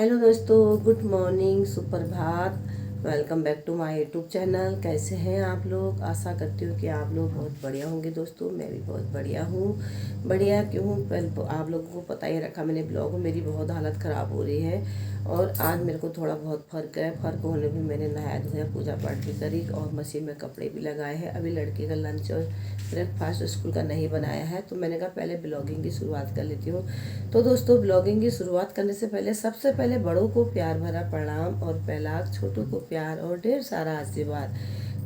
Hello दोस्तों, good morning, सुप्रभात। Welcome back to my YouTube channel. कैसे हैं आप लोग? आशा करती हूँ कि आप लोग बहुत बढ़िया होंगे दोस्तों। मैं भी बहुत बढ़िया हूँ। बढ़िया क्यों? आप लोगों को पता ही रखा मैंने ब्लॉग में, मेरी बहुत हालत ख़राब हो रही है और आज मेरे को थोड़ा बहुत फ़र्क है। फ़र्क होने भी मैंने नहाया धोया, पूजा पाठ भी करी और मशीन में कपड़े भी लगाए हैं। अभी लड़के का लंच और ब्रेकफास्ट स्कूल का नहीं बनाया है, तो मैंने कहा पहले ब्लॉगिंग की शुरुआत कर लेती हूँ। तो दोस्तों, ब्लॉगिंग की शुरुआत करने से पहले सबसे पहले बड़ों को प्यार भरा प्रणाम और पहला छोटों को प्यार और ढेर सारा आशीर्वाद।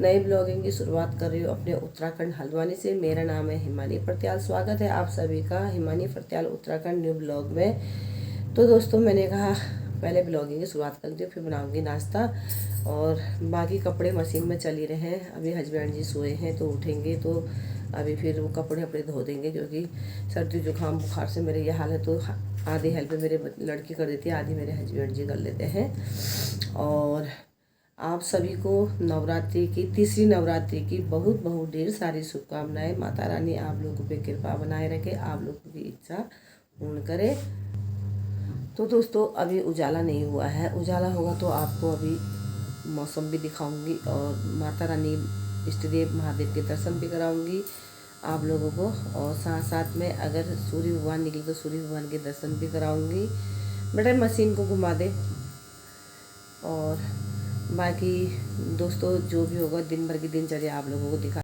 नई ब्लॉगिंग की शुरुआत कर रही हूँ अपने उत्तराखंड हल्द्वानी से। मेरा नाम है हिमानी फर्त्याल। स्वागत है आप सभी का हिमानी फर्त्याल उत्तराखंड न्यू ब्लॉग में। तो दोस्तों, मैंने कहा पहले ब्लॉगिंग की शुरुआत कर दी, फिर बनाऊंगी नाश्ता और बाकी कपड़े मशीन में चल ही रहे हैं। अभी हस्बैंड जी सोए हैं तो उठेंगे तो अभी फिर वो कपड़े अपने धो देंगे, क्योंकि सर्दी जुकाम बुखार से मेरे ये हाल है। तो आधी हेल्प मेरे लड़की कर देती है, आधी मेरे हस्बैंड जी कर लेते हैं। और आप सभी को नवरात्रि की, तीसरी नवरात्रि की बहुत बहुत ढेर सारी शुभकामनाएं। माता रानी आप लोगों पे कृपा बनाए रखे, आप लोगों की इच्छा पूर्ण करे। तो दोस्तों, अभी उजाला नहीं हुआ है। उजाला होगा तो आपको अभी मौसम भी दिखाऊंगी और माता रानी इष्ट देव महादेव के दर्शन भी कराऊंगी आप लोगों को। और साथ साथ में अगर सूर्य भगवान निकले तो सूर्य भगवान के दर्शन भी कराऊंगी। बेटा मशीन को घुमा दे। और बाकी दोस्तों, जो भी होगा दिन भर की दिनचर्या आप लोगों को दिखा।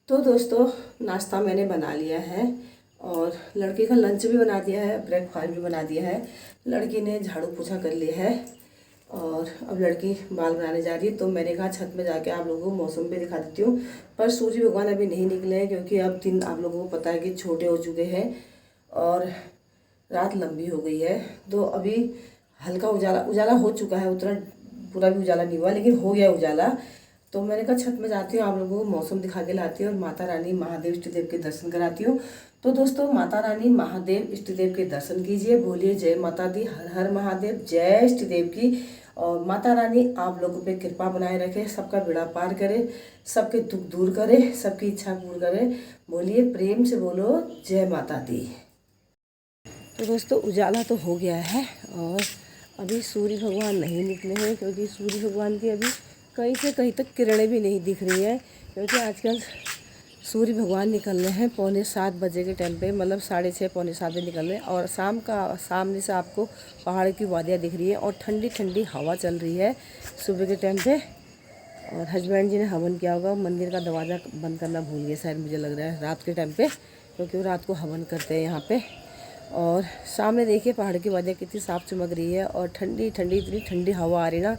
तो दोस्तों, नाश्ता मैंने बना लिया है और लड़के का लंच भी बना दिया है, ब्रेकफास्ट भी बना दिया है। लड़की ने झाड़ू पोछा कर लिया है और अब लड़की बाल बनाने जा रही है। तो मैंने कहा छत में जाके आप लोगों को मौसम भी दिखा देती हूँ। पर सूर्य भगवान अभी नहीं निकले हैं, क्योंकि अब दिन आप लोगों को पता है कि छोटे हो चुके हैं और रात लंबी हो गई है। तो अभी हल्का उजाला उजाला हो चुका है, उतना पूरा भी उजाला नहीं हुआ लेकिन हो गया उजाला। तो मैंने कहा छत में जाती हूँ, आप लोगों को मौसम दिखा के लाती हूँ और माता रानी महादेव इष्ट देव के दर्शन कराती हूँ। तो दोस्तों, माता रानी महादेव इष्ट देव के दर्शन कीजिए। बोलिए जय माता दी, हर हर महादेव, जय इष्ट देव की। और माता रानी आप लोगों पे कृपा बनाए रखे, सबका बेड़ा पार करे, सबके दुख दूर करे, सबकी इच्छा पूर्ण करे। बोलिए प्रेम से बोलो जय माता दी। तो दोस्तों, उजाला तो हो गया है और अभी सूर्य भगवान नहीं निकले हैं, क्योंकि सूर्य भगवान की अभी कहीं से कहीं तक किरणें भी नहीं दिख रही हैं। क्योंकि आजकल सूर्य भगवान निकल रहे हैं 6:45 के टाइम पे, मतलब 6:30 पौने 7 बजे निकल रहे हैं। और शाम का सामने से आपको पहाड़ की वादियाँ दिख रही है और ठंडी ठंडी हवा चल रही है सुबह के टाइम पे। और हस्बैंड जी ने हवन किया होगा, मंदिर का दरवाज़ा बंद करना भूल गए शायद, मुझे लग रहा है रात के टाइम पे, क्योंकि वो रात को हवन करते हैं यहाँ पे। और सामने देखिए पहाड़ की वादियाँ कितनी साफ चमक रही है और ठंडी ठंडी, इतनी ठंडी हवा आ रही ना।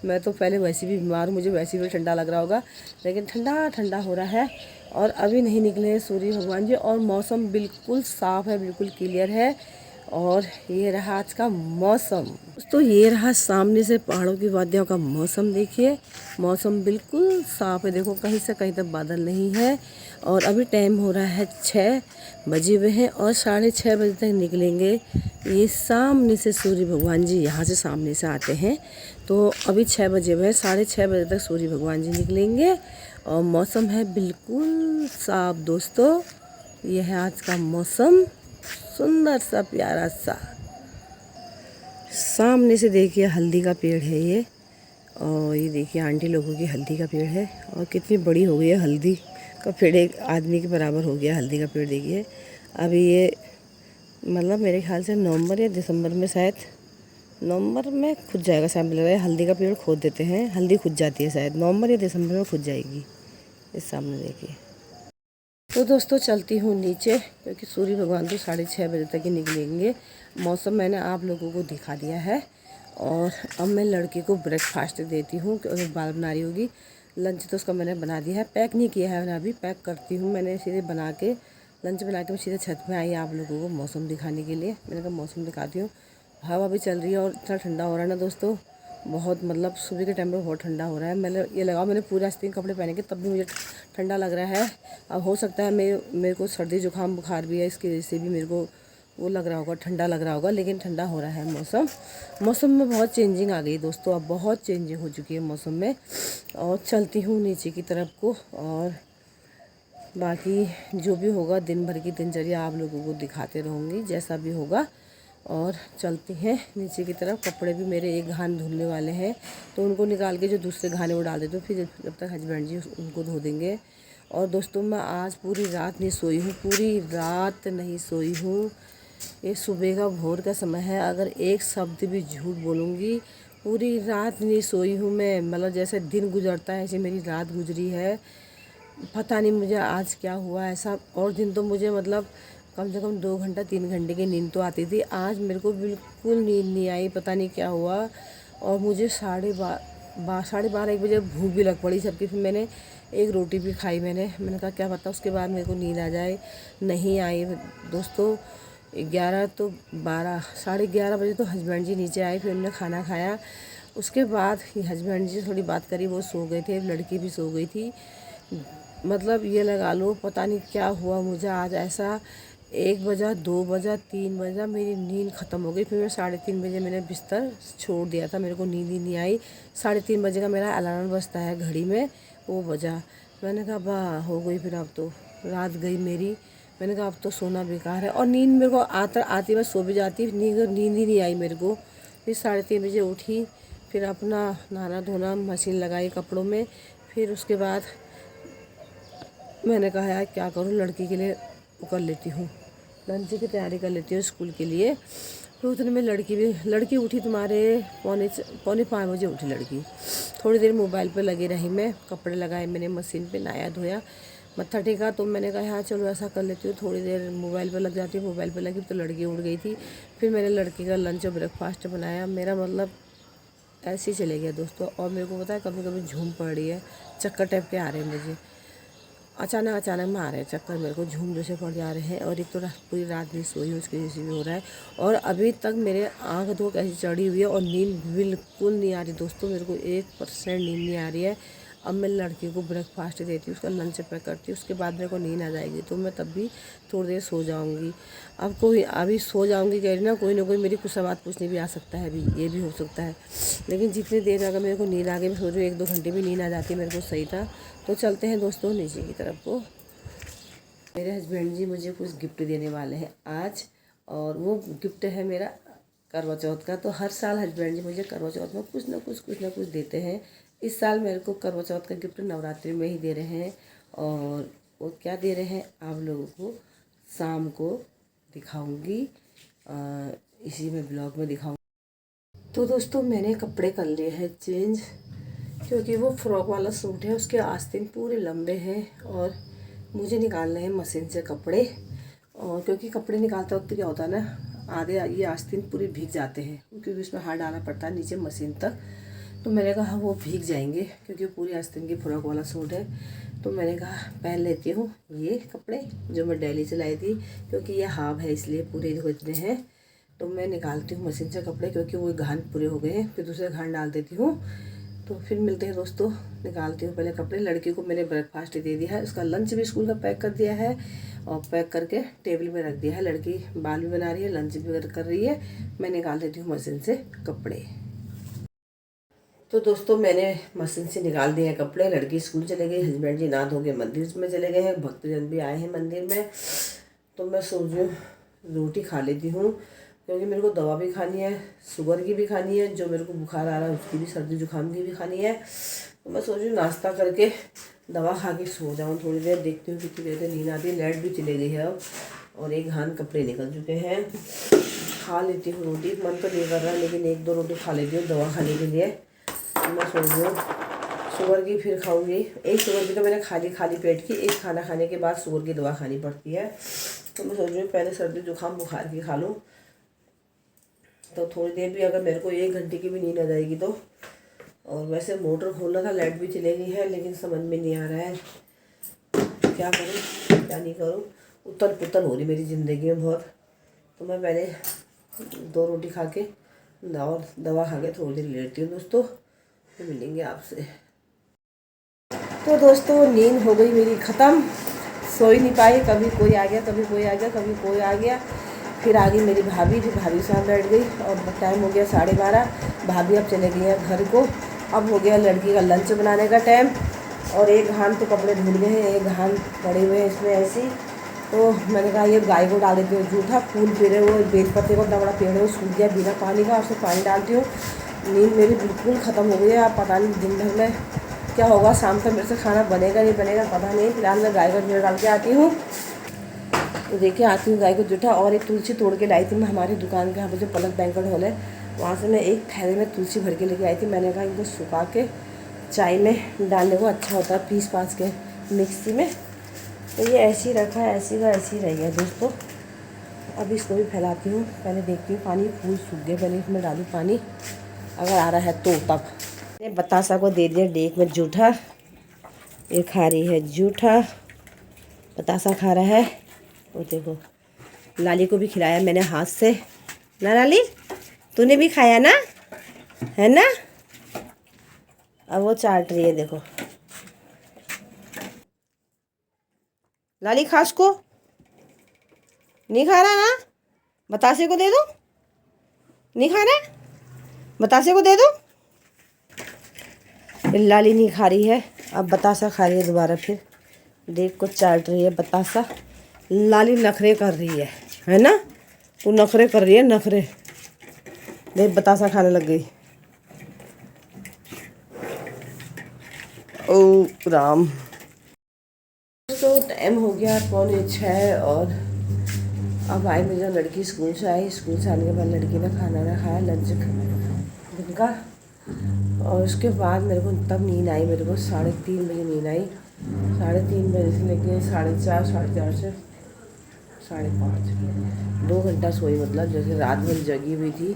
मैं तो पहले वैसे भी बीमार हूँ, मुझे वैसे भी ठंडा लग रहा होगा, लेकिन ठंडा ठंडा हो रहा है। और अभी नहीं निकले हैं सूर्य भगवान जी और मौसम बिल्कुल साफ़ है, बिल्कुल क्लियर है। और ये रहा आज का मौसम। तो ये रहा सामने से पहाड़ों की वादियों का मौसम। देखिए मौसम बिल्कुल साफ़ है, देखो कहीं से कहीं तक बादल नहीं है। और अभी टाइम हो रहा है 6 बजे हुए हैं और 6:30 बजे तक निकलेंगे। ये सामने से सूर्य भगवान जी यहाँ से सामने से आते हैं। तो अभी 6 बजे हुए हैं, 6:30 बजे तक सूर्य भगवान जी निकलेंगे और मौसम है बिल्कुल साफ। दोस्तों, यह है आज का मौसम, सुंदर सा प्यारा सा। सामने से देखिए हल्दी का पेड़ है ये, और ये देखिए आंटी लोगों की हल्दी का पेड़ है और कितनी बड़ी हो गई है हल्दी का पेड़, एक आदमी के बराबर हो गया हल्दी का पेड़। देखिए अभी ये मतलब मेरे ख्याल से नवंबर या दिसंबर में, शायद नवंबर में खुद जाएगा शायद, लग रहा है हल्दी का पेड़ खोद देते हैं, हल्दी खुद जाती है शायद नवंबर या दिसंबर में खुद जाएगी। इस सामने देखिए। तो दोस्तों, चलती हूँ नीचे, क्योंकि सूर्य भगवान तो 6:30 बजे तक ही निकलेंगे। मौसम मैंने आप लोगों को दिखा दिया है और अब मैं लड़की को ब्रेकफास्ट देती हूँ, क्योंकि बाल बना रही होगी। लंच तो उसका मैंने बना दिया है, पैक नहीं किया है, मैंने अभी पैक करती हूँ। मैंने सीधे बना के लंच बना के मैं सीधे छत में आई आप लोगों को मौसम दिखाने के लिए। मैंने कहा मौसम दिखाती हूँ। हवा भी चल रही है और इतना ठंडा हो रहा है ना दोस्तों, बहुत मतलब सुबह के टाइम पे बहुत ठंडा हो रहा है। मैंने ये लगाओ, मैंने पूरे आस्तीन कपड़े पहने के, तब भी मुझे ठंडा लग रहा है। अब हो सकता है मेरे को सर्दी जुकाम बुखार भी है, इसकी वजह से भी मेरे को वो लग रहा होगा, ठंडा लग रहा होगा। लेकिन ठंडा हो रहा है मौसम। मौसम में बहुत चेंजिंग आ गई दोस्तों, अब बहुत चेंजिंग हो चुकी है मौसम में। और चलती हूँ नीचे की तरफ को, और बाकी जो भी होगा दिन भर की दिनचर्या आप लोगों को दिखाते रहूँगी जैसा भी होगा। और चलते हैं नीचे की तरफ। कपड़े भी मेरे एक घान धुलने वाले हैं, तो उनको निकाल के जो दूसरे घाने वो डाल देते हूँ, फिर जब तक हस्बैंड जी उनको धो देंगे। और दोस्तों मैं आज पूरी रात नहीं सोई हूँ, पूरी रात नहीं सोई हूँ। ये सुबह का भोर का समय है, अगर एक शब्द भी झूठ बोलूँगी, पूरी रात नहीं सोई हूँ मैं। मतलब जैसे दिन गुजरता है ऐसे मेरी रात गुजरी है। पता नहीं मुझे आज क्या हुआ ऐसा। और दिन तो मुझे मतलब कम से कम 2 घंटा 3 घंटे की नींद तो आती थी, आज मेरे को बिल्कुल नींद नहीं आई, पता नहीं क्या हुआ। और मुझे 12:30 1 बजे भूख भी लग पड़ी सबकी। फिर मैंने एक रोटी भी खाई, मैंने कहा क्या पता उसके बाद मेरे को नींद आ जाए, नहीं आई दोस्तों। 11 तो 12 11:30 बजे तो हस्बैंड जी नीचे आए, फिर उन्होंने खाना खाया। उसके बाद हस्बैंड जी थोड़ी बात करी, वो सो गए थे, लड़की भी सो गई थी। मतलब ये लगा लो पता नहीं क्या हुआ मुझे आज ऐसा। 1 बजा, 2 बजा, 3 बजा, मेरी नींद ख़त्म हो गई। फिर मैं 3:30 बजे मैंने बिस्तर छोड़ दिया था, मेरे को नींद ही नहीं आई। 3:30 बजे का मेरा अलार्म बजता है घड़ी में, वो बजा। मैंने कहा वाह हो गई, फिर अब तो रात गई मेरी। मैंने कहा अब तो सोना बेकार है। और नींद मेरे को आती मैं सो भी जाती, नींद ही नहीं आई मेरे को। फिर 3:30 बजे उठी, फिर अपना नहाना धोना, मशीन लगाई कपड़ों में। फिर उसके बाद मैंने कहा यार क्या करूँ, लड़की के लिए कर लेती हूँ, लंच की तैयारी कर लेती हूँ स्कूल के लिए। फिर उतने में लड़की उठी तुम्हारे 4:45 बजे उठी लड़की। थोड़ी देर मोबाइल पे लगी रही मैं, कपड़े लगाए मैंने मशीन पे, नहाया धोया, मत्था टेका। तो मैंने कहा हाँ चलो ऐसा कर लेती हूँ, थोड़ी देर मोबाइल पे लग जाती हूँ। मोबाइल पे लगी तो लड़की उठ गई थी। फिर मैंने लड़की का लंच और ब्रेकफास्ट बनाया। मेरा मतलब ऐसे ही चले गया दोस्तों। और मेरे को पता है कभी कभी झूम पड़ रही है, चक्कर टाइप के आ रहे हैं मुझे, अचानक में आ रहे हैं चक्कर, मेरे को झूम जैसे पड़ जा रहे हैं। और एक तो पूरी रात नहीं सोई हूँ, उसकी वजह से भी हो रहा है। और अभी तक मेरे आँख धो कैसी चढ़ी हुई है और नींद बिल्कुल नहीं आ रही दोस्तों, मेरे को 1% नींद नहीं आ रही है। अब मैं लड़की को ब्रेकफास्ट देती हूँ, उसका लंच पैक करती हूँ, उसके बाद मेरे को नींद आ जाएगी तो मैं तब भी थोड़ी देर सो जाऊँगी। अभी सो जाऊँगी कह रही ना कोई मेरी कुछ सवाल पूछने भी आ सकता है, अभी ये भी हो सकता है। लेकिन जितनी देर अगर मेरे को नींद आ गई, मैं सो रही हूँ, 1-2 घंटे भी नींद आ जाती है मेरे को, सही था। तो चलते हैं दोस्तों नीचे की तरफ को। मेरे हस्बैंड जी मुझे कुछ गिफ्ट देने वाले हैं आज, और वो गिफ्ट है मेरा करवा चौथ का। तो हर साल हस्बैंड जी मुझे करवा चौथ में कुछ ना कुछ देते हैं। इस साल मेरे को करवा चौथ का गिफ्ट नवरात्रि में ही दे रहे हैं। और वो क्या दे रहे हैं आप लोगों को शाम को दिखाऊंगी, इसी में ब्लॉग में दिखाऊंगी। तो दोस्तों मैंने कपड़े कर लिए हैं चेंज, क्योंकि वो फ्रॉक वाला सूट है, उसके आस्तीन पूरे लंबे हैं और मुझे निकालने हैं मशीन से कपड़े। और क्योंकि कपड़े निकालते वक्त क्या होता है ना, आधे ये आस्तीन पूरे भीग जाते हैं, क्योंकि उसमें हाथ डालना पड़ता है नीचे मशीन तक। तो मैंने कहा वो भीग जाएंगे, क्योंकि पूरी आस्तीन की फ्रॉक वाला सूट है। तो मैंने कहा पहन लेती हूँ ये कपड़े जो मैं डेली से लाई थी, क्योंकि ये हाफ है इसलिए पूरे देखो इतने हैं। तो मैं निकालती हूँ मशीन से कपड़े, क्योंकि वो घान पूरे हो गए हैं, फिर दूसरे घान डाल देती हूँ। तो फिर मिलते हैं दोस्तों, निकालती हूँ पहले कपड़े। लड़की को मैंने ब्रेकफास्ट दे दिया है, उसका लंच भी स्कूल का पैक कर दिया है और पैक करके टेबल में रख दिया है। लड़की बाल भी बना रही है, लंच भी कर रही है। मैं निकाल देती हूँ मशीन से कपड़े। तो दोस्तों मैंने मशीन से निकाल दिए हैं कपड़े, लड़की स्कूल चले गई, हस्बैंड जी नहा धो के मंदिर में चले गए हैं, भक्तजन भी आए हैं मंदिर में। तो मैं सोच रही हूँ रोटी खा लेती हूँ, क्योंकि मेरे को दवा भी खानी है, शुगर की भी खानी है, जो मेरे को बुखार आ रहा है उसकी भी, सर्दी जुकाम की भी खानी है। तो मैं सोच रही हूँ नाश्ता करके दवा खा के सो जाऊँ थोड़ी देर, देखती हूँ कितनी देर से नींद आती है। लाइट भी चली गई है अब, और एक हाथ कपड़े निकल चुके हैं। खा लेती हूँ रोटी, मन तो नहीं कर रहा है, लेकिन 1-2 रोटी खा लेती हूँ दवा खाने के लिए। तो मैं सोच रही हूँ शुगर की फिर खाऊँगी। एक शुगर की तो मैंने खाली पेट की, एक खाना खाने के बाद शुगर की दवा खानी पड़ती है। तो मैं सोच रही हूँ पहले सर्दी जुकाम बुखार की खा लूँ, तो थोड़ी देर भी अगर मेरे को 1 घंटे की भी नींद आ जाएगी तो। और वैसे मोटर खोलना था, लाइट भी चली गई है, लेकिन समझ में नहीं आ रहा है क्या करूं क्या नहीं करूं। उतल पुतल हो रही मेरी ज़िंदगी में बहुत। तो मैं पहले 2 रोटी खा के और दवा खा के थोड़ी देर लेटती हूँ दोस्तों, फिर मिलेंगे आपसे। तो दोस्तों नींद हो गई मेरी ख़त्म, सो ही नहीं पाई, कभी कोई आ गया, कभी कोई आ गया, कभी कोई आ गया। फिर आ गई मेरी भाभी, फिर भाभी साथ बैठ गई और टाइम हो गया 12:30। भाभी अब चले गई हैं घर को। अब हो गया लड़की का लंच बनाने का टाइम। और एक हाथ तो कपड़े धुल गए हैं, एक हाथ पड़े हुए हैं इसमें ऐसे ही। तो मैंने कहा ये गाय को डाल देती हूँ जूठा। फूल फिरे वो बेल पत्ते का इतना बड़ा पेड़ है वो सूख गया बिना पानी का, उसमें पानी डालती हूँ। नींद मेरी बिल्कुल ख़त्म हो गई है। आप पता नहीं दिन भर में क्या होगा, शाम तक मेरे से खाना बनेगा नहीं बनेगा पता नहीं। फिलहाल मैं गाय का जूठा डाल के आती हूँ। तो देखिए आती हूँ गाय को जूठा। और एक तुलसी तोड़ के लाई थी मैं हमारी दुकान के यहाँ पर जो पलक बैंकट हॉल है वहाँ से। मैं एक थैले में तुलसी भर के लेके आई थी। मैंने कहा इनको सुखा के चाय में डालने को अच्छा होता है, पीस पास के मिक्सी में। तो ये ऐसे ही रखा है, ऐसी का ऐसी रही है दोस्तों। अब इसको भी फैलाती हूँ। पहले देखती हूँ पानी फूल सूख गए, पहले इसमें डालूँ पानी, अगर आ रहा है तो तब। मैंने बतासा को दे दिया डेक में जूठा, ये खा रही है जूठा, बतासा खा रहा है। वो देखो लाली को भी खिलाया मैंने हाथ से ना। लाली तूने भी खाया ना, है ना? अब वो चाट रही है देखो। लाली खास को नहीं खा रहा ना, बतासे को दे दो। नहीं खा रहा, बतासे को दे दो। लाली नहीं खा रही है, अब बतासा खा रही है दोबारा। फिर देख को चाट रही है बतासा। लाली नखरे कर रही है ना? तू नखरे कर रही है, नखरे। देख बतासा खाने लग गई। ओ राम। तो टाइम हो गया 5:45 और अब आई मेरी लड़की स्कूल से आई। स्कूल से आने के बाद लड़की ने खाना ना खाया लंच दिन का। और उसके बाद मेरे को तब नींद आई, मेरे को 3:30 बजे नींद आई। 3:30 बजे से लेके 4:30 4:30 से 5:30 2 घंटा सोई। मतलब जैसे रात भर जगी हुई थी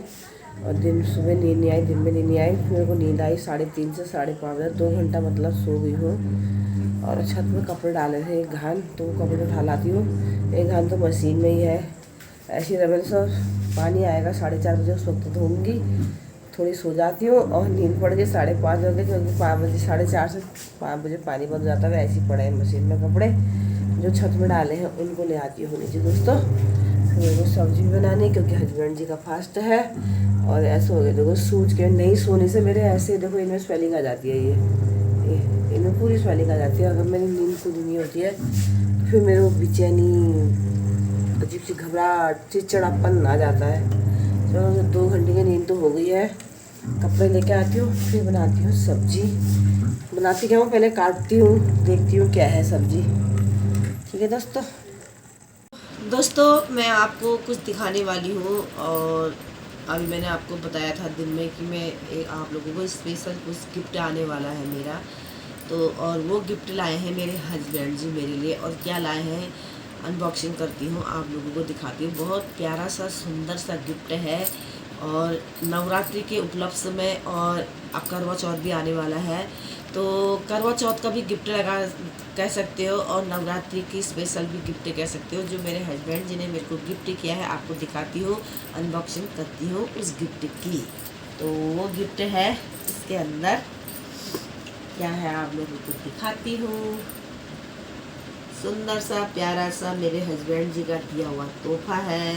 और दिन सुबह नींद नहीं आई, दिन में नींद नहीं आई। फिर मेरे को नींद आई 3:30 से 5:30 बजे, 2 घंटा मतलब सो गई हूँ। और छत में कपड़े डाले थे एक घान, तो वो कपड़े उठा लाती हूँ। एक घान तो मशीन में ही है। ऐसी रबल से पानी आएगा 4:30 बजे, उस वक्त धोऊँगी। थोड़ी सो जाती हूँ और नींद पड़ गई 5:30 बजे, क्योंकि 5 बजे 4:30 से 5 बजे पानी बंद हो जाता है। ऐसे ही पड़े हैं मशीन में कपड़े जो छत में डाले हैं, उनको ले आती हूँ नीचे दोस्तों। मेरे को सब्जी भी बनानी क्योंकि हस्बैंड जी का फास्ट है। और ऐसे हो गया देखो, सूझ के नहीं सोने से मेरे ऐसे देखो इनमें स्वेलिंग आ जाती है। ये इनमें पूरी स्वेलिंग आ जाती है। अगर मेरी नींद पूरी नहीं होती है तो फिर मेरे को बेचैनी, अजीब सी घबराहट, चिड़चिड़ापन आ जाता है। चलो 2 घंटे की नींद तो हो गई है। कपड़े लेके आती हूँ, फिर बनाती हूँ सब्जी। बनाती क्या हूँ, पहले काटती हूँ, देखती हूँ क्या है सब्जी। ठीक है दोस्तों मैं आपको कुछ दिखाने वाली हूँ। और अभी मैंने आपको बताया था दिन में कि मैं आप लोगों को स्पेशल कुछ गिफ्ट आने वाला है मेरा। तो और वो गिफ्ट लाए हैं मेरे हस्बैंड जी मेरे लिए। और क्या लाए हैं अनबॉक्सिंग करती हूँ, आप लोगों को दिखाती हूँ। बहुत प्यारा सा सुंदर सा गिफ्ट है। और नवरात्रि के उपलक्ष्य में और अब करवा चौथ भी आने वाला है, तो करवा चौथ का भी गिफ्ट लगा कह सकते हो और नवरात्रि की स्पेशल भी गिफ्ट कह सकते हो। जो मेरे हस्बैंड जी ने मेरे को गिफ्ट किया है, आपको दिखाती हूँ, अनबॉक्सिंग करती हूँ उस गिफ्ट की। तो वो गिफ्ट है इसके अंदर क्या है आप लोगों को दिखाती हूँ। सुंदर सा प्यारा सा मेरे हस्बैंड जी का दिया हुआ तोहफा है।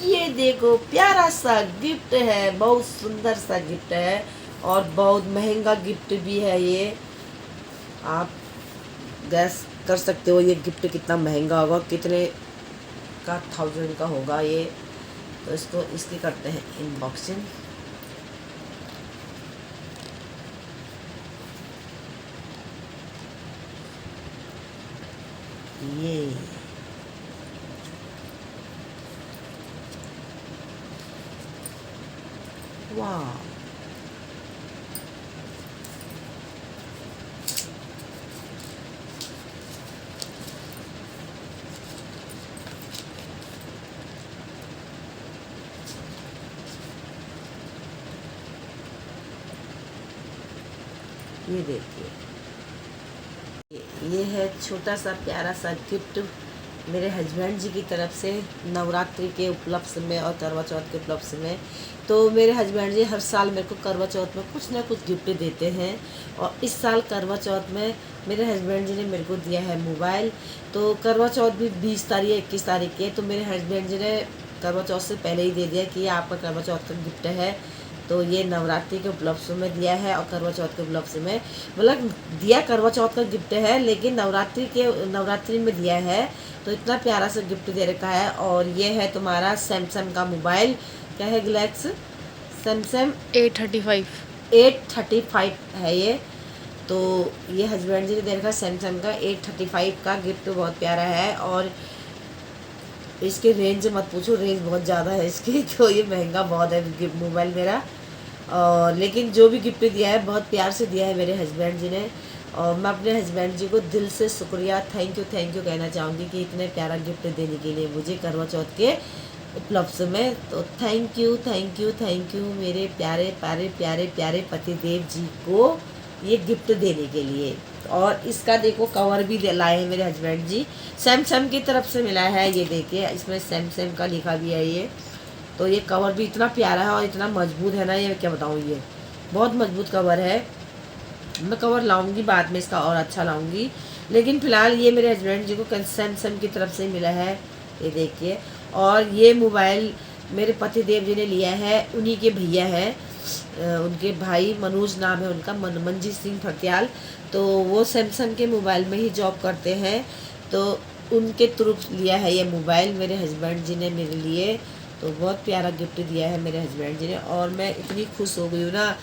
ये देखो प्यारा सा गिफ्ट है, बहुत सुंदर सा गिफ्ट है और बहुत महंगा गिफ्ट भी है ये। आप गैस कर सकते हो ये गिफ्ट कितना महंगा होगा, कितने का 1000 का होगा ये। तो इसको इसकी करते हैं अनबॉक्सिंग। ये वाह, ये देखिए ये है छोटा सा प्यारा सा गिफ्ट मेरे हस्बैंड जी की तरफ से नवरात्रि के उपलक्ष्य में और करवा चौथ के उपलक्ष्य में। तो मेरे हस्बैंड जी हर साल मेरे को करवा चौथ में कुछ ना कुछ गिफ्ट देते हैं। और इस साल करवा चौथ में मेरे हस्बैंड जी ने मेरे को दिया है मोबाइल। तो करवा चौथ भी 20 तारीख 21 तारीख की है, तो मेरे हस्बैंड जी ने करवा चौथ से पहले ही दे दिया कि ये आपका करवा चौथ का गिफ्ट है, तो ये नवरात्रि के उपलक्ष्य में दिया है और करवा चौथ के उपलक्ष्य में, मतलब दिया करवा चौथ का गिफ्ट है लेकिन नवरात्रि में दिया है। तो इतना प्यारा सा गिफ्ट दे रखा है। और ये है तुम्हारा सैमसंग का मोबाइल, क्या है, गैलेक्सी सैमसंग 835 है ये। तो ये हस्बैंड जी ने दे रखा सैमसंग का 835 का गिफ्ट, बहुत प्यारा है। और इसकी रेंज मत पूछो, रेंज बहुत ज़्यादा है इसकी, तो ये महंगा बहुत है गिफ्ट मोबाइल मेरा। और लेकिन जो भी गिफ्ट दिया है बहुत प्यार से दिया है मेरे हस्बैंड जी ने। और मैं अपने हस्बैंड जी को दिल से शुक्रिया, थैंक यू कहना चाहूँगी कि इतने प्यारा गिफ्ट देने के लिए मुझे करवा चौथ के उपलक्ष्य में। तो थैंक यू मेरे प्यारे पतिदेव जी को ये गिफ्ट देने के लिए। और इसका देखो कवर भी लाए हैं मेरे हस्बैंड जी, सैमसंग की तरफ से मिला है। ये देखिए इसमें सैमसंग का लिखा भी है ये। तो ये कवर भी इतना प्यारा है और इतना मजबूत है ना, ये क्या बताऊँ, ये बहुत मजबूत कवर है। मैं कवर लाऊंगी बाद में इसका और अच्छा लाऊंगी, लेकिन फ़िलहाल ये मेरे हस्बैंड जी को सैमसंग की तरफ से मिला है, ये देखिए। और ये मोबाइल मेरे पति देव जी ने लिया है, उन्हीं के भैया हैं, उनके भाई मनोज नाम है उनका, मनजीत सिंह फटियाल। तो वो सैमसंग के मोबाइल में ही जॉब करते हैं, तो उनके थ्रू लिया है ये मोबाइल मेरे हस्बैंड जी ने मेरे लिए। तो बहुत प्यारा गिफ्ट दिया है मेरे हस्बैंड जी ने और मैं इतनी खुश हो गई हूँ ना,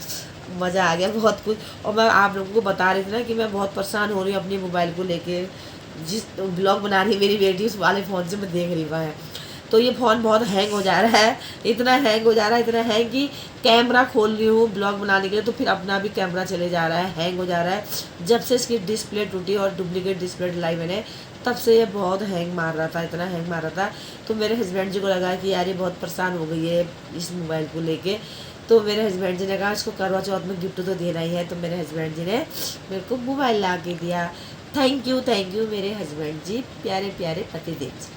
मज़ा आ गया बहुत कुछ। और मैं आप लोगों को बता रही थी ना कि मैं बहुत परेशान हो रही हूँ अपनी मोबाइल को लेके, जिस ब्लॉग बना रही है मेरी बेटी उस वाले फ़ोन से मैं देख रही है। तो ये फ़ोन बहुत हैंग हो जा रहा है, इतना हैंग हो जा रहा है, इतना हैंग कि कैमरा खोल रही हूँ ब्लॉग बनाने के लिए तो फिर अपना भी कैमरा चले जा रहा है, हैंग हो जा रहा है। जब से इसकी डिस्प्ले टूटी और डुप्लीकेट डिस्प्ले डलाई मैंने, तब से ये बहुत हैंग मार रहा था, इतना हैंग मार रहा था। तो मेरे हस्बैंड जी को लगा कि यार ये बहुत परेशान हो गई है इस मोबाइल को लेके। तो मेरे हस्बैंड जी ने कहा इसको करवा चौथ में गिफ्ट तो देना ही है, तो मेरे हस्बैंड जी ने मेरे को मोबाइल ला के दिया। थैंक यू मेरे हस्बैंड जी, प्यारे पतिदेव जी।